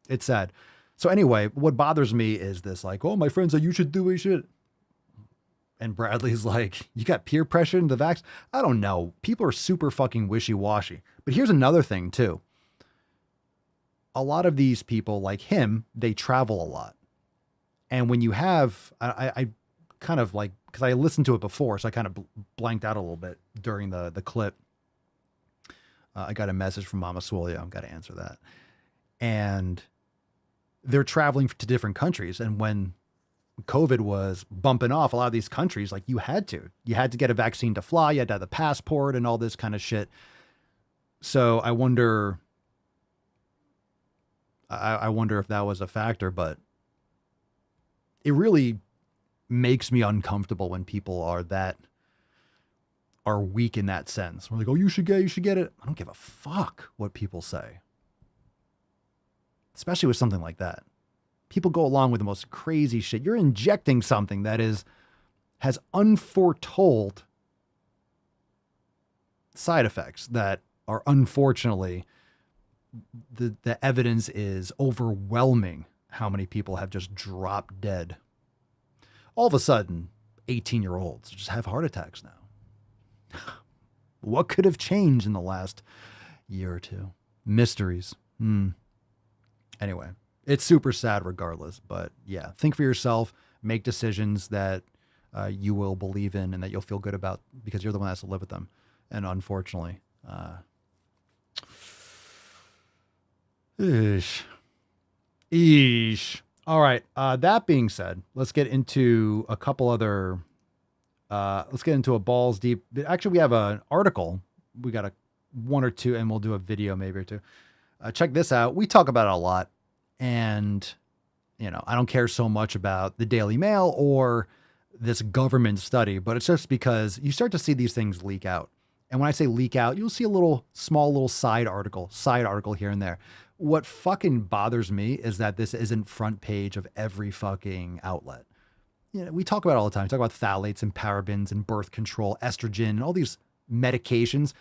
It's sad. So anyway, what bothers me is this, like, oh, my friend said you should do a shit. And Bradley's like, you got peer pressure into the vax? I don't know. People are super fucking wishy-washy. But here's another thing too. A lot of these people like him, they travel a lot. And when you have, I kind of like, because I listened to it before, so I kind of blanked out a little bit during the clip. I got a message from Mama Swole. I've got to answer that. And they're traveling to different countries. And when COVID was bumping off a lot of these countries, like you had to get a vaccine to fly. You had to have the passport and all this kind of shit. So I wonder if that was a factor, but it really makes me uncomfortable when people are weak in that sense. We're like, oh, you should get it. I don't give a fuck what people say, especially with something like that. People go along with the most crazy shit. You're injecting something that has unforetold side effects that are unfortunately, the evidence is overwhelming how many people have just dropped dead. All of a sudden, 18-year-olds just have heart attacks now. What could have changed in the last year or two? Mysteries. Anyway. It's super sad regardless, but yeah, think for yourself, make decisions that you will believe in and that you'll feel good about because you're the one that has to live with them. And unfortunately, Eesh. All right. That being said, let's get into a couple other, let's get into a balls deep. Actually, we have an article. We got one or two and we'll do a video maybe or two. Check this out. We talk about it a lot. And, I don't care so much about the Daily Mail or this government study, but it's just because you start to see these things leak out. And when I say leak out, you'll see a small little side article here and there. What fucking bothers me is that this isn't front page of every fucking outlet. We talk about it all the time. We talk about phthalates and parabens and birth control, estrogen, and all these medications.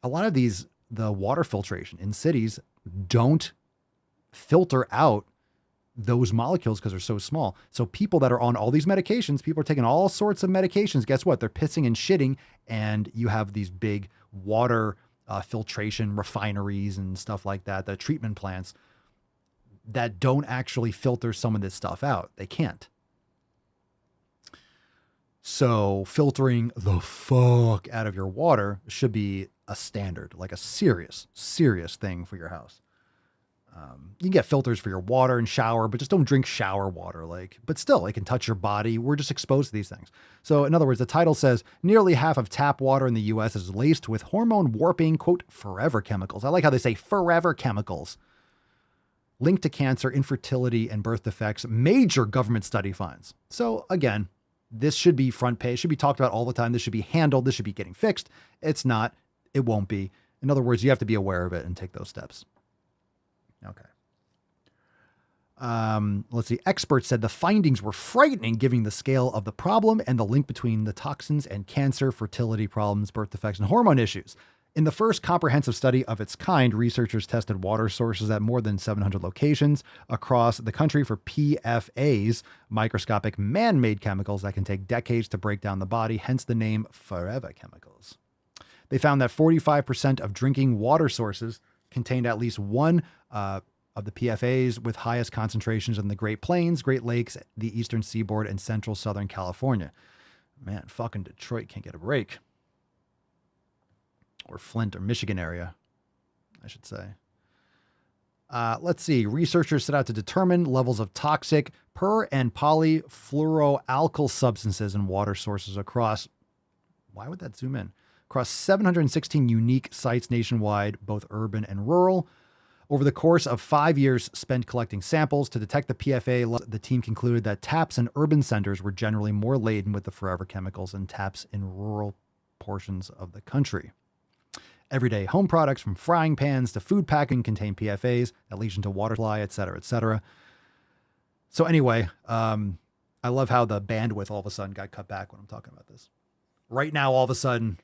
A lot of the water filtration in cities don't filter out those molecules because they're so small. So people that are on all these medications, people are taking all sorts of medications. Guess what? They're pissing and shitting. And you have these big water filtration refineries and stuff like that, the treatment plants that don't actually filter some of this stuff out. They can't. So filtering the fuck out of your water should be a standard, like a serious thing for your house. You can get filters for your water and shower, but just don't drink shower water. But still, it can touch your body. We're just exposed to these things. So in other words, the title says nearly half of tap water in the U.S. is laced with hormone warping, quote, forever chemicals. I like how they say forever chemicals linked to cancer, infertility, and birth defects. Major government study finds. So again, this should be front page, should be talked about all the time. This should be handled. This should be getting fixed. It's not. It won't be. In other words, you have to be aware of it and take those steps. Okay. Let's see. Experts said the findings were frightening, given the scale of the problem and the link between the toxins and cancer, fertility problems, birth defects, and hormone issues. In the first comprehensive study of its kind, researchers tested water sources at more than 700 locations across the country for PFAs, microscopic man-made chemicals that can take decades to break down the body, hence the name forever chemicals. They found that 45% of drinking water sources contained at least one of the PFAs, with highest concentrations in the Great Plains, Great Lakes, the Eastern Seaboard, and Central Southern California. Man, fucking Detroit can't get a break. Or Flint or Michigan area, I should say. Let's see. Researchers set out to determine levels of toxic per and polyfluoroalkyl substances in water sources across Why would that zoom in? Across 716 unique sites nationwide, both urban and rural. Over the course of 5 years spent collecting samples to detect the PFA, the team concluded that taps in urban centers were generally more laden with the forever chemicals than taps in rural portions of the country. Everyday home products from frying pans to food packing contain PFAs that lead into water supply, et cetera, et cetera. So anyway, I love how the bandwidth all of a sudden got cut back when I'm talking about this. Right now, all of a sudden,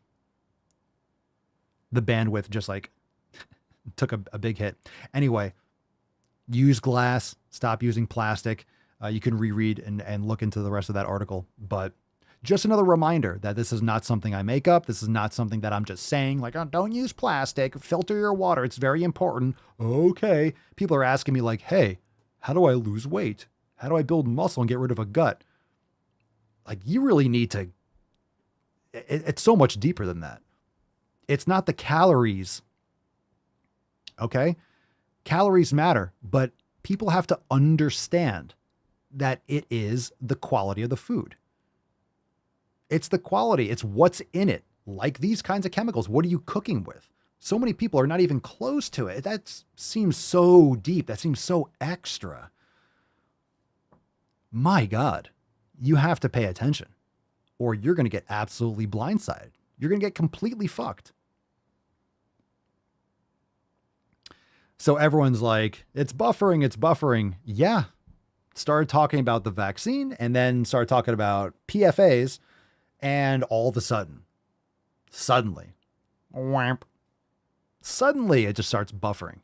the bandwidth just like took a big hit. Anyway, use glass, stop using plastic. You can reread and look into the rest of that article. But just another reminder that this is not something I make up. This is not something that I'm just saying like, oh, don't use plastic, filter your water. It's very important. Okay. People are asking me like, hey, how do I lose weight? How do I build muscle and get rid of a gut? Like, you really need to, it's so much deeper than that. It's not the calories. Okay. Calories matter, but people have to understand that it is the quality of the food. It's the quality. It's what's in it. Like these kinds of chemicals. What are you cooking with? So many people are not even close to it. That seems so deep. That seems so extra. My God, you have to pay attention or you're going to get absolutely blindsided. You're going to get completely fucked. So everyone's like, it's buffering, it's buffering. Yeah. Started talking about the vaccine and then started talking about PFAs. And all of a sudden, suddenly, it just starts buffering.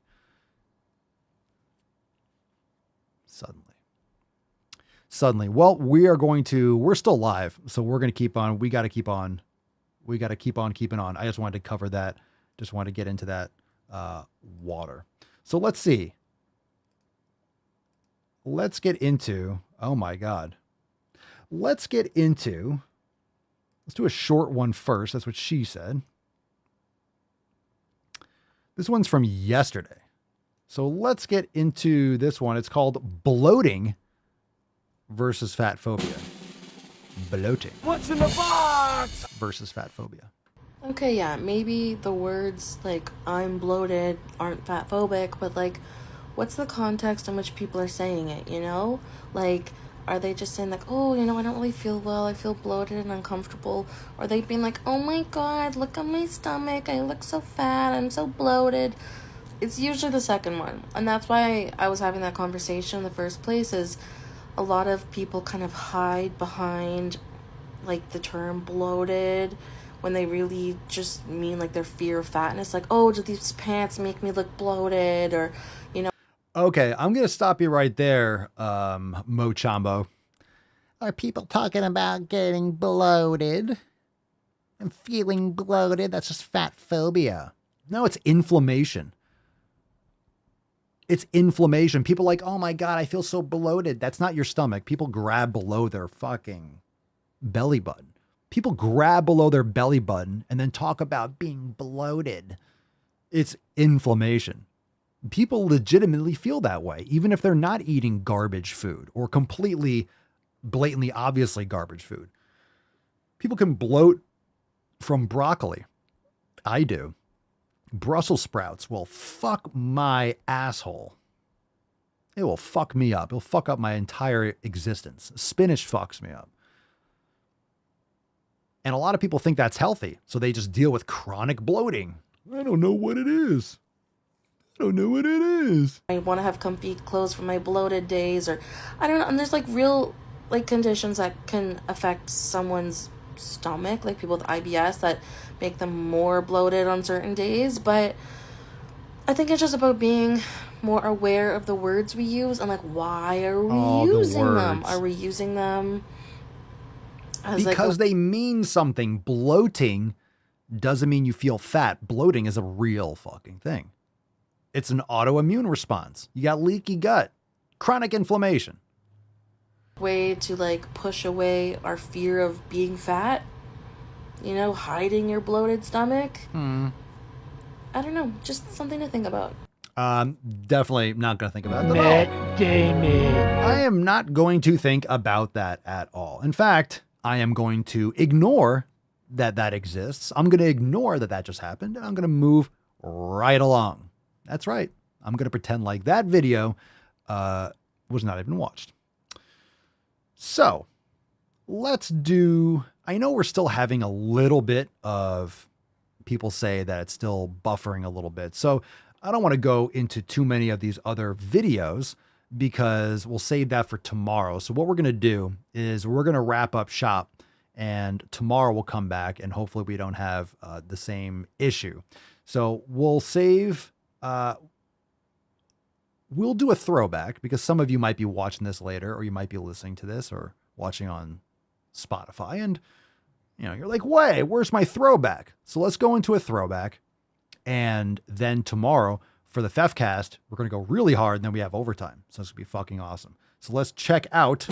Suddenly. Well, we're still live. So we're going to keep on. We got to keep on keeping on. I just wanted to cover that. Just wanted to get into that water. So let's see. Let's get into, oh my God. Let's do a short one first. That's what she said. This one's from yesterday. So let's get into this one. It's called bloating versus fat phobia. Bloating. What's in the box? Versus fat phobia. Okay, yeah, maybe the words like I'm bloated aren't fat phobic, but like, what's the context in which people are saying it, you know? Like, are they just saying like, oh, you know, I don't really feel well, I feel bloated and uncomfortable? Or are they being like, oh my God, look at my stomach, I look so fat, I'm so bloated? It's usually the second one. And that's why I was having that conversation in the first place, is a lot of people kind of hide behind like the term bloated when they really just mean like their fear of fatness. Like, oh, do these pants make me look bloated? Or, you know. Okay, I'm going to stop you right there, Mo Chambo. Are people talking about getting bloated? I'm feeling bloated. That's just fat phobia. No, it's inflammation. It's inflammation. People are like, oh my God, I feel so bloated. That's not your stomach. People grab below their fucking belly button. People grab below their belly button and then talk about being bloated. It's inflammation. People legitimately feel that way, even if they're not eating garbage food or completely, blatantly, obviously garbage food. People can bloat from broccoli. I do. Brussels sprouts will fuck my asshole. It will fuck me up. It'll fuck up my entire existence. Spinach fucks me up. And a lot of people think that's healthy, so they just deal with chronic bloating. I don't know what it is. I want to have comfy clothes for my bloated days, or I don't know. And there's like real like conditions that can affect someone's stomach, like people with IBS, that make them more bloated on certain days. But I think it's just about being more aware of the words we use and like, why are we using them? Are we using them as because they mean something? Bloating doesn't mean you feel fat. Bloating is a real fucking thing. It's an autoimmune response. You got leaky gut, chronic inflammation. Way to like push away our fear of being fat, you know, hiding your bloated stomach. I don't know, just something to think about. Definitely not going to think about that. Matt Damon. I am not going to think about that at all. In fact, I am going to ignore that exists. I'm going to ignore that just happened, and I'm going to move right along. That's right. I'm going to pretend like that video was not even watched. So let's do, I know we're still having a little bit of people say that it's still buffering a little bit. So I don't want to go into too many of these other videos because we'll save that for tomorrow. So what we're going to do is we're going to wrap up shop, and tomorrow we'll come back and hopefully we don't have the same issue. So we'll save, we'll do a throwback because some of you might be watching this later, or you might be listening to this or watching on Spotify, and you're like, wait, where's my throwback? So let's go into a throwback, and then tomorrow for the Feftcast, we're going to go really hard, and then we have overtime. So it's going to be fucking awesome. So let's check out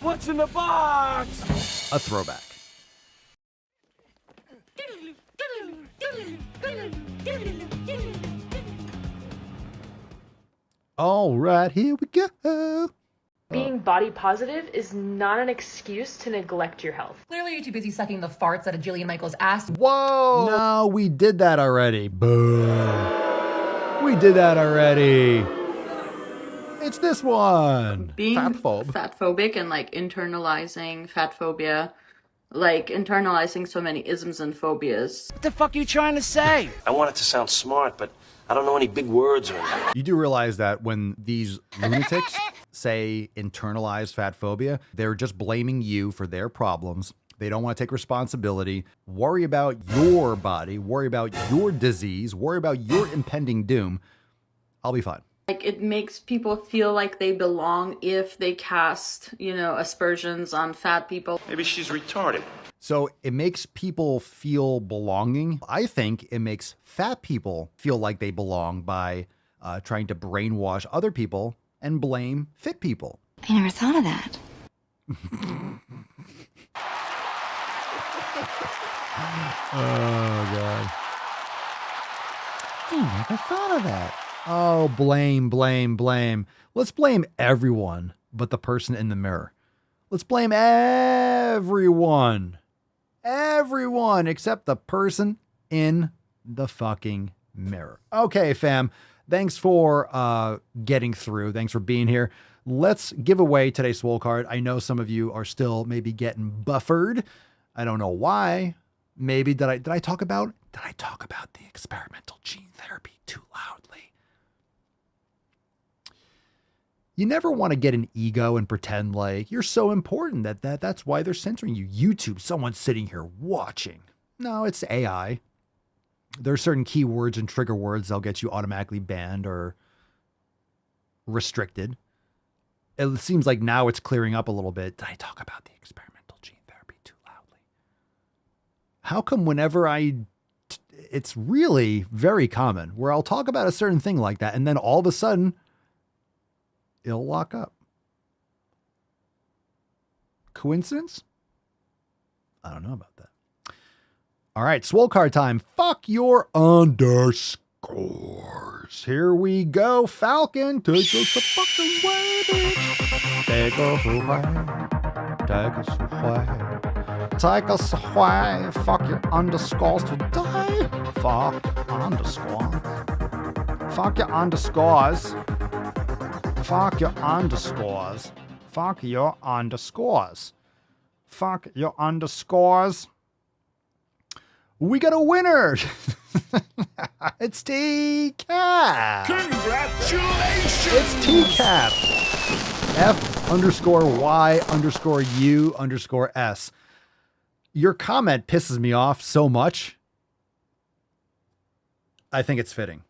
What's in the box? a throwback. All right, here we go. Being body positive is not an excuse to neglect your health. Clearly you're too busy sucking the farts out of Jillian Michaels' ass. Whoa! No, we did that already. Boom. We did that already. It's this one. Being fatphobe. Fatphobic and like internalizing fat phobia, like internalizing so many isms and phobias. What the fuck are you trying to say? I want it to sound smart, but I don't know any big words or anything. You do realize that when these lunatics say internalized fat phobia, they're just blaming you for their problems. They don't want to take responsibility, worry about your body, worry about your disease, worry about your impending doom. I'll be fine. Like, it makes people feel like they belong if they cast, aspersions on fat people. Maybe she's retarded. So it makes people feel belonging. I think it makes fat people feel like they belong by trying to brainwash other people and blame fit people. I never thought of that. Oh, God. I never thought of that. Oh, blame, blame, blame. Let's blame everyone but the person in the mirror. Let's blame everyone. Everyone except the person in the fucking mirror. Okay, fam. Thanks for getting through. Thanks for being here. Let's give away today's Swole card. I know some of you are still maybe getting buffered. I don't know why. Maybe did I talk about the experimental gene therapy too loudly? You never want to get an ego and pretend like you're so important that's why they're censoring you. YouTube, someone's sitting here watching. No, it's AI. There are certain keywords and trigger words that'll get you automatically banned or restricted. It seems like now it's clearing up a little bit. Did I talk about the experimental gene therapy too loudly? How come whenever it's really very common where I'll talk about a certain thing like that and then all of a sudden it'll lock up. Coincidence? I don't know about that. All right, Swole card time. Fuck your underscores. Here we go. Falcon, take us a fucking way, bitch. Take us away. Take us away. Take us away. Fuck your underscores today. Fuck underscore. Fuck your underscores. Fuck your underscores. Fuck your underscores. Fuck your underscores. We got a winner. It's T-Cap. Congratulations. It's T-Cap. F_Y_U_S. Your comment pisses me off so much. I think it's fitting.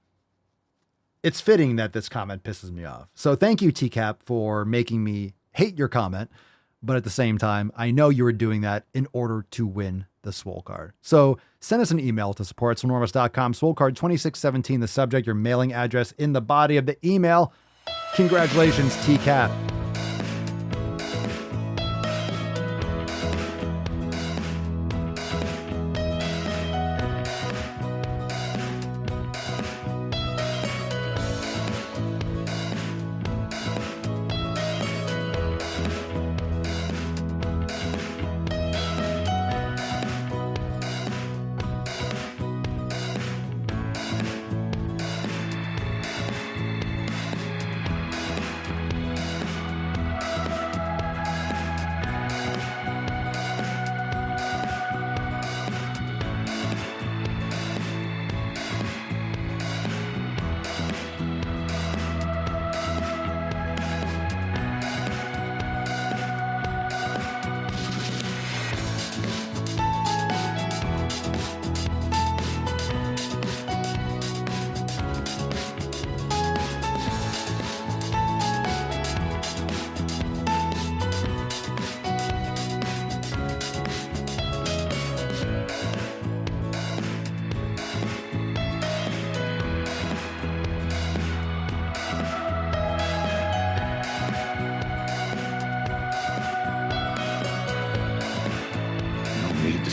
It's fitting that this comment pisses me off. So thank you, T-Cap, for making me hate your comment. But at the same time, I know you were doing that in order to win the Swole card. So send us an email to support@swolenormous.com. Swole card 2617, the subject, your mailing address in the body of the email. Congratulations, T-Cap.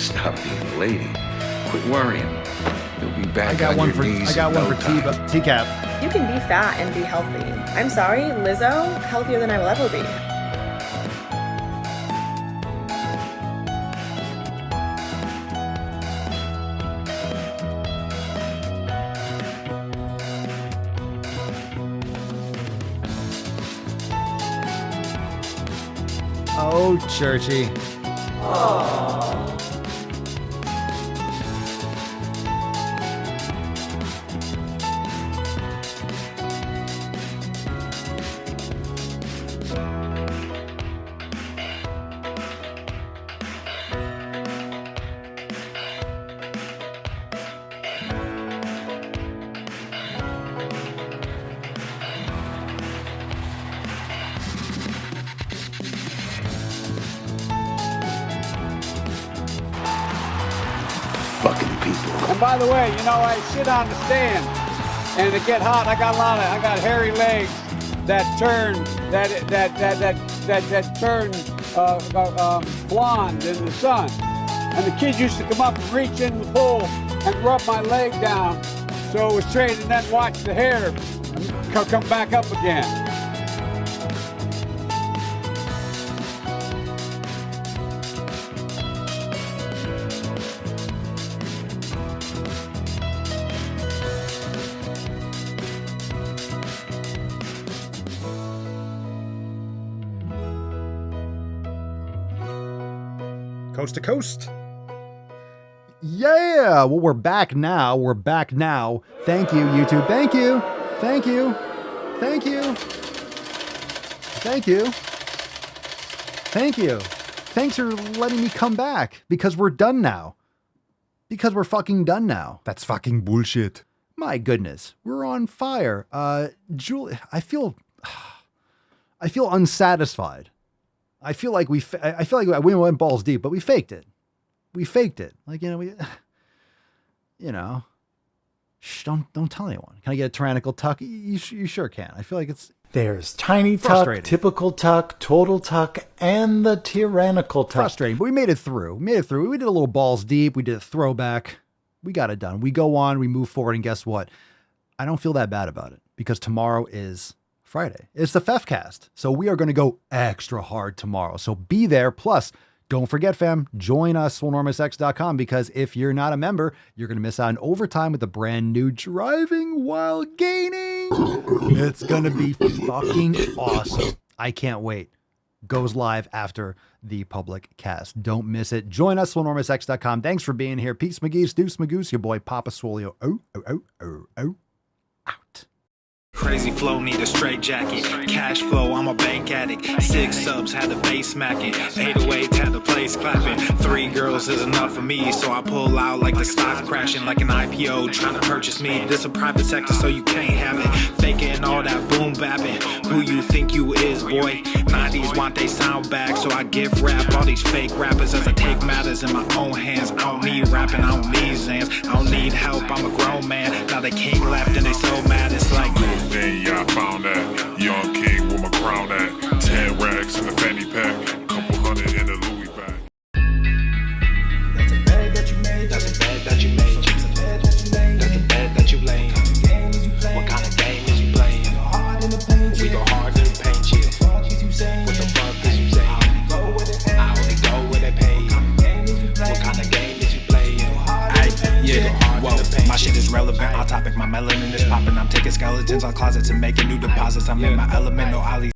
stop being a lady. Quit worrying. You'll be back I got on one your for knees I got in one no for time. You T-Cap. can be fat and be healthy. I'm sorry, Lizzo, healthier than I will ever be. Oh, Churchy. Fucking people. And by the way, you know, I sit on the stand, and it get hot. I got hairy legs that turn blonde in the sun. And the kids used to come up and reach in the pool and rub my leg down, so it was straight, and then watch the hair come back up again. Coast to coast. Yeah. Well, we're back now. We're back now. Thank you, YouTube. Thank you. Thank you. Thank you. Thank you. Thank you. Thanks for letting me come back because we're done now. Because we're fucking done now. That's fucking bullshit. My goodness. We're on fire. Julie, I feel unsatisfied. I feel like we went balls deep, but we faked it. We faked it. Like, shh, don't tell anyone. Can I get a tyrannical tuck? You sure can. I feel like it's There's tiny tuck, typical tuck, total tuck, and the tyrannical tuck. Frustrating, but we made it through. We did a little balls deep. We did a throwback. We got it done. We go on, we move forward, and guess what? I don't feel that bad about it because tomorrow is Friday. It's the FEFcast. So we are going to go extra hard tomorrow. So be there. Plus, don't forget, fam, join us, swolenormousx.com, because if you're not a member, you're going to miss out on overtime with the brand new Driving While Gaining. It's going to be fucking awesome. I can't wait. Goes live after the public cast. Don't miss it. Join us, swolenormousx.com. Thanks for being here. Peace, McGee's, Deuce, Magoose, your boy, Papa Swolio. Out. Crazy flow, need a straight jacket. Cash flow, I'm a bank addict. 6 subs, had the bass smacking. 808, had the place clapping. 3 girls is enough for me, so I pull out like the stock crashing. Like an IPO, trying to purchase me. This a private sector, so you can't have it. Faking all that boom bapping. Who you think you is, boy? 90s want they sound back, so I give rap all these fake rappers as I take matters in my own hands. I don't need rapping, I don't need Zans. I don't need help, I'm a grown man. Now they can't left and they so mad, it's like then yeah, I found that young king with my crown at 10 racks in the fanny pack, couple hundred in the Louis bag. That's a bag that you made. That's a bag that you made. That's a bag that you made. That's a bag that you laid. What kind of game is you playing? We go hard in the paint, chill. What the fuck is you saying? I only go where they pay. What kind of game is you playing? Whoa, my shit is relevant. On topic, my melanin is popping. I'm taking skeletons on closets and making new deposits. I'm in my element, no ollie.